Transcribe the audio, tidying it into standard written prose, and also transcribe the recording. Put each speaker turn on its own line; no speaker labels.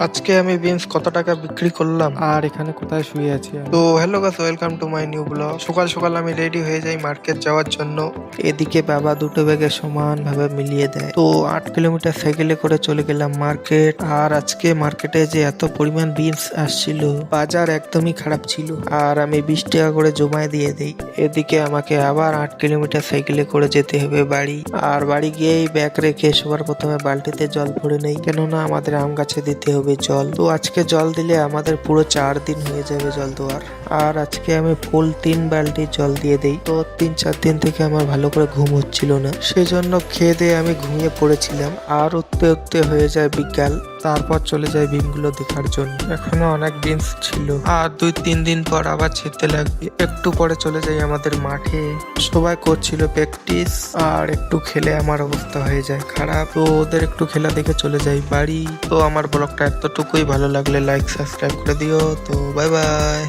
আজকে আমি বিনস কত টাকা বিক্রি করলাম।
আর এখানে কোথায় শুয়ে আছি আমি?
তো hello guys, welcome to my new blog. সকাল সকাল আমি রেডি হয়ে যাই মার্কেট যাওয়ার জন্য। এদিকে বাবা দুটো ব্যাগে সমান ভাবে মিলিয়ে দেয়। তো 8 কিলোমিটার সাইকেলে করে চলে গেলাম মার্কেট। আর আজকে মার্কেটে যে এত পরিমাণ বিনস আসছিল, বাজার একদমই খারাপ ছিল। আর আমি 20 টাকা করে জমায় দিয়ে দেই। এদিকে আমাকে আবার 8 কিলোমিটার সাইকেলে করে যেতে হবে বাড়ি। আর বাড়ি গিয়েই ব্যাগ রেখে সবার প্রথমে বালতিতে জল ভরে নেই, কেননা আমাদের আম গাছে দিতে হবে জল। তো আজকে জল দিলে আমাদের পুরো 4 দিন হয়ে যাবে জল দেওয়ার। আর আজকে আমি ফুল 3 বালতি জল দিয়ে দেই। তো 3-4 দিন থেকে আমার ভালো করে ঘুম হচ্ছিল না, সেজন্য খেয়ে দিয়ে আমি ঘুমিয়ে পড়েছিলাম। আর উঠতে উঠতে হয়ে যায় বিকাল। তারপর চলে যায় বিনগুলো দেখার জন্য। এখনো অনেক বিনস ছিল, আর 2-3 দিন পর আবার ছিঁড়তে লাগবে। একটু পরে চলে যাই আমাদের মাঠে। সবাই করছিল প্র্যাকটিস, আর একটু খেলে আমার অবস্থা হয়ে যায় খারাপ। তো ওদের একটু খেলা দেখে চলে যাই বাড়ি। তো আমার ব্লগটা এতটুকুই, ভালো লাগলে লাইক সাবস্ক্রাইব করে দিও। তো বাই বাই।